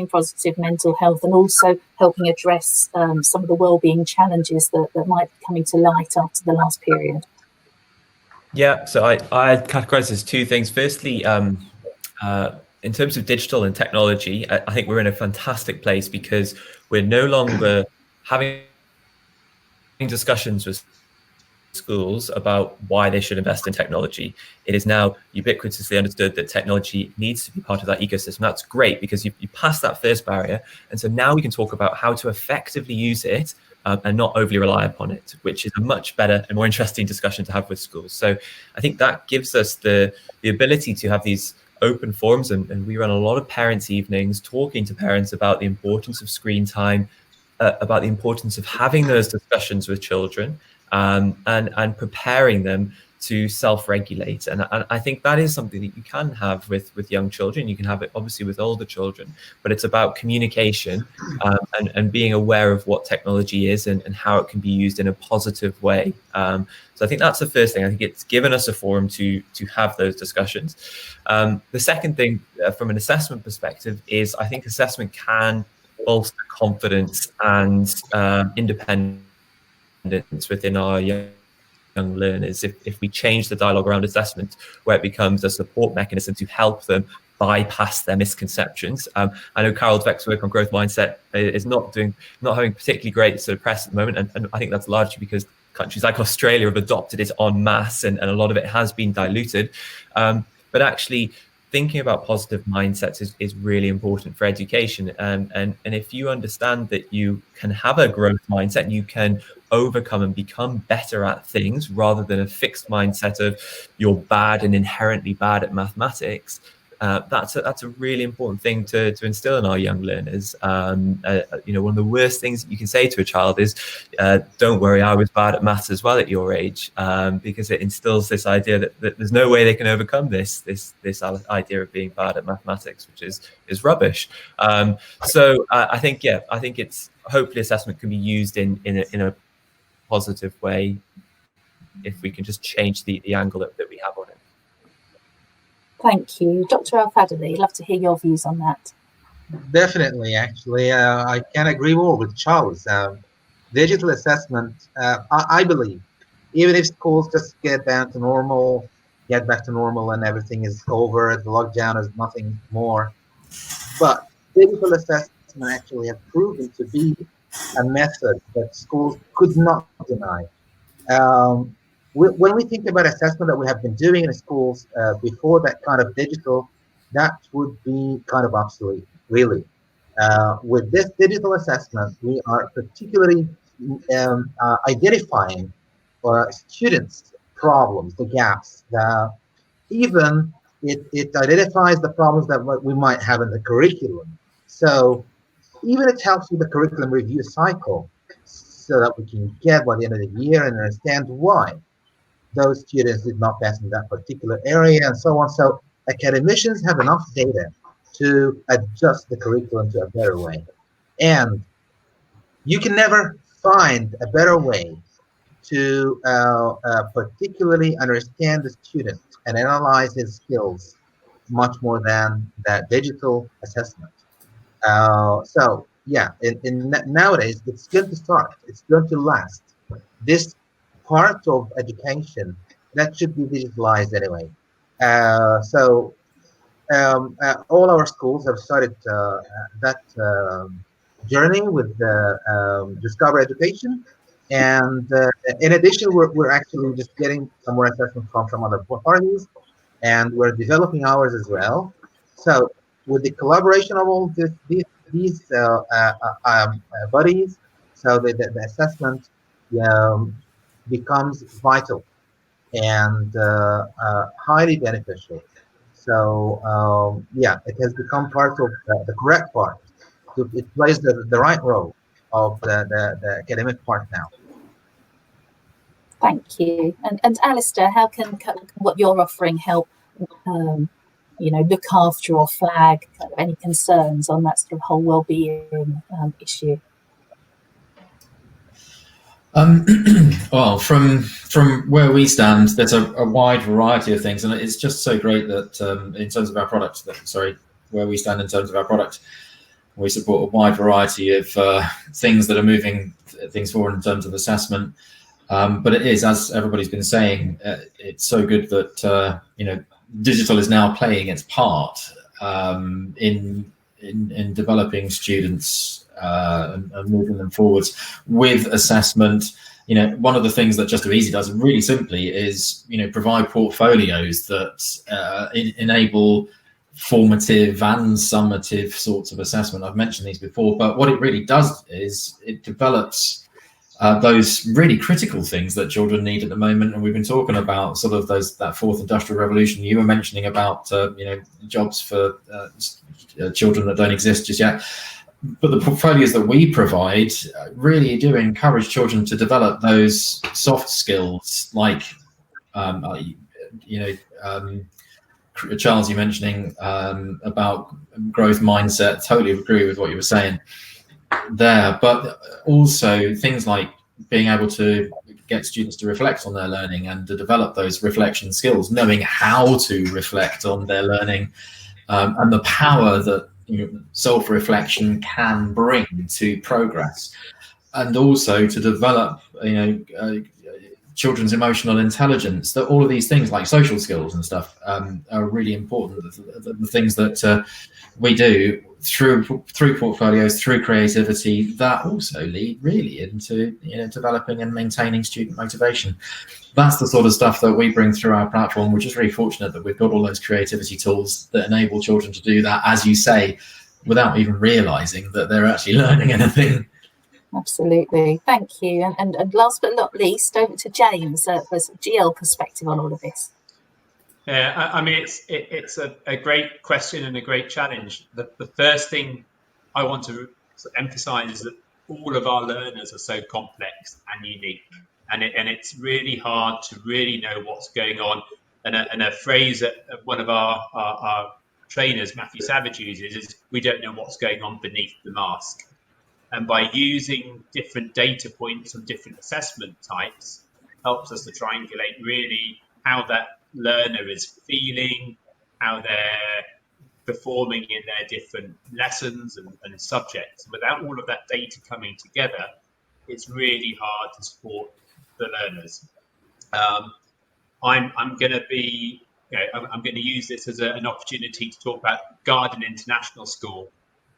Speaker 1: positive mental health and also helping address some of the wellbeing challenges that might be coming to light after the last period?
Speaker 4: Yeah, so I categorize as two things. Firstly, in terms of digital and technology, I think we're in a fantastic place because we're no longer having discussions with schools about why they should invest in technology. It is now ubiquitously understood that technology needs to be part of that ecosystem. That's great because you passed that first barrier. And so now we can talk about how to effectively use it and not overly rely upon it, which is a much better and more interesting discussion to have with schools. So I think that gives us the ability to have these open forums, and we run a lot of parents' evenings talking to parents about the importance of screen time, about the importance of having those discussions with children, and preparing them to self-regulate. And I think that is something that you can have with young children. You can have it obviously with older children, but it's about communication and being aware of what technology is and how it can be used in a positive way. So I think that's the first thing. I think it's given us a forum to have those discussions. The second thing from an assessment perspective is I think assessment can bolster confidence and independence within our young learners if we change the dialogue around assessment, where it becomes a support mechanism to help them bypass their misconceptions. I know Carol Dweck's work on growth mindset is not having particularly great sort of press at the moment, and I think that's largely because countries like Australia have adopted it en masse, and a lot of it has been diluted. But actually, thinking about positive mindsets is really important for education. And if you understand that you can have a growth mindset, you can overcome and become better at things rather than a fixed mindset of you're bad and inherently bad at mathematics. That's a really important thing to instill in our young learners. One of the worst things that you can say to a child is, don't worry, I was bad at maths as well at your age, because it instills this idea that there's no way they can overcome this idea of being bad at mathematics, which is rubbish. So I think it's hopefully assessment can be used in a positive way if we can just change the angle that we have on it.
Speaker 1: Thank you. Dr. Al-Fadhili, I'd love to hear your views on that.
Speaker 5: Definitely, actually, I can agree more with Charles. Digital assessment, I believe, even if schools just get back to normal and everything is over, the lockdown is nothing more. But digital assessment actually has proven to be a method that schools could not deny. Um, when we think about assessment that we have been doing in schools before that kind of digital, that would be kind of obsolete, really. With this digital assessment, we are particularly identifying students' problems, the gaps, even it identifies the problems that we might have in the curriculum. So even it helps with the curriculum review cycle so that we can get by the end of the year and understand why those students did not pass in that particular area and so on. So academicians have enough data to adjust the curriculum to a better way. And you can never find a better way to particularly understand the student and analyze his skills much more than that digital assessment. So yeah, nowadays it's going to start. It's going to last. This part of education that should be digitalized anyway. All our schools have started that journey with the Discover Education. And in addition, we're actually just getting some more assessment from some other parties, and we're developing ours as well. So with the collaboration of all these bodies, so the assessment um, becomes vital and highly beneficial. So yeah, it has become part of the correct part. So it plays the right role of the academic part now.
Speaker 1: Thank you. And Alistair, how can what you're offering help, look after or flag any concerns on that sort of whole well-being issue?
Speaker 3: Well, from where we stand, there's a wide variety of things, and it's just so great that in terms of our product, where we stand in terms of our product, we support a wide variety of things that are moving things forward in terms of assessment. But it is, as everybody's been saying, it's so good that digital is now playing its part in developing students and moving them forwards with assessment. One of the things that Just Easy does really simply is provide portfolios that enable formative and summative sorts of assessment. I've mentioned these before, but what it really does is it develops those really critical things that children need at the moment. And we've been talking about sort of that fourth industrial revolution. You were mentioning about jobs for children that don't exist just yet. But the portfolios that we provide really do encourage children to develop those soft skills, like Charles, you mentioning about growth mindset. Totally agree with what you were saying there, but also things like being able to get students to reflect on their learning and to develop those reflection skills, knowing how to reflect on their learning, and the power that self-reflection can bring to progress, and also to develop children's emotional intelligence. That all of these things like social skills and stuff are really important. The things that we do through portfolios, through creativity, that also lead really into developing and maintaining student motivation. That's the sort of stuff that we bring through our platform. We're just really fortunate that we've got all those creativity tools that enable children to do that, as you say, without even realizing that they're actually learning anything.
Speaker 1: Absolutely, thank you. And last but not least, over to James for a GL perspective on all of this.
Speaker 2: Yeah, I mean, it's a great question and a great challenge. The first thing I want to emphasize is that all of our learners are so complex and unique, and it's really hard to really know what's going on. And a phrase that one of our trainers, Matthew Savage, uses is, "We don't know what's going on beneath the mask." And by using different data points and different assessment types, helps us to triangulate really how that learner is feeling, how they're performing in their different lessons and subjects. Without all of that data coming together, it's really hard to support the learners. I'm going to be, I'm going to use this as an opportunity to talk about Garden International School,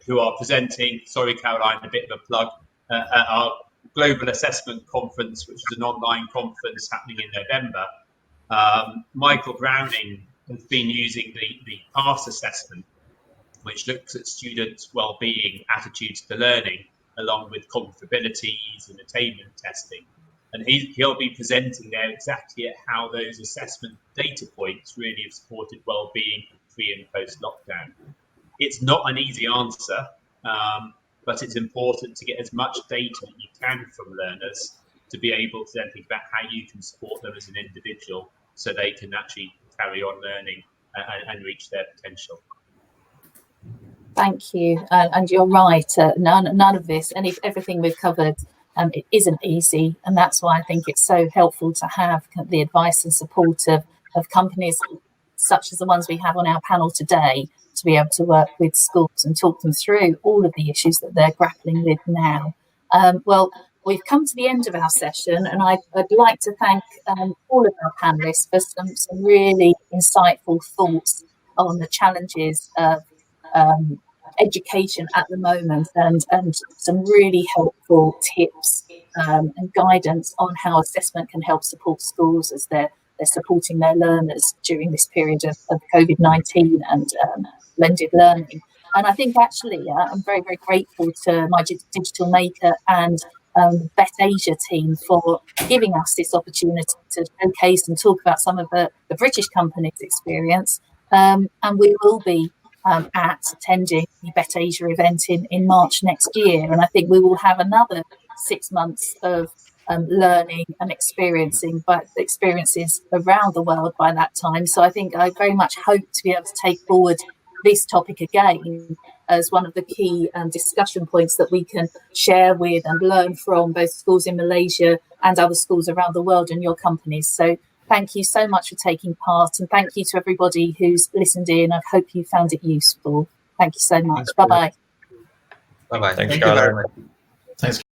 Speaker 2: who are presenting, sorry Caroline, a bit of a plug, at our Global Assessment Conference, which is an online conference happening in November. Michael Browning has been using the PASS assessment, which looks at students' well-being, attitudes to learning, along with comparabilities and attainment testing. And he'll be presenting there exactly at how those assessment data points really have supported well-being pre and post-lockdown. It's not an easy answer, but it's important to get as much data that you can from learners to be able to then think about how you can support them as an individual so they can actually carry on learning and reach their potential.
Speaker 1: Thank you. And you're right, none of this, and everything we've covered, it isn't easy. And that's why I think it's so helpful to have the advice and support of companies such as the ones we have on our panel today, to be able to work with schools and talk them through all of the issues that they're grappling with now. Well, we've come to the end of our session, and I'd like to thank all of our panelists for some really insightful thoughts on the challenges of education at the moment, and some really helpful tips and guidance on how assessment can help support schools as they're supporting their learners during this period of COVID-19 and blended learning. And I think actually I'm very, very grateful to my digital maker and Bett Asia team for giving us this opportunity to showcase and talk about some of the British companies' experience. And we will be attending the Bett Asia event in March next year. And I think we will have another 6 months of learning and experiencing experiences around the world by that time. So I think I very much hope to be able to take forward this topic again as one of the key discussion points that we can share with and learn from both schools in Malaysia and other schools around the world and your companies. So thank you so much for taking part, and thank you to everybody who's listened in. I hope you found it useful. Thank you so much. Bye-bye.
Speaker 5: Bye-bye.
Speaker 4: Thanks,
Speaker 5: Thank you very
Speaker 4: Caroline.
Speaker 5: much.
Speaker 3: Thanks.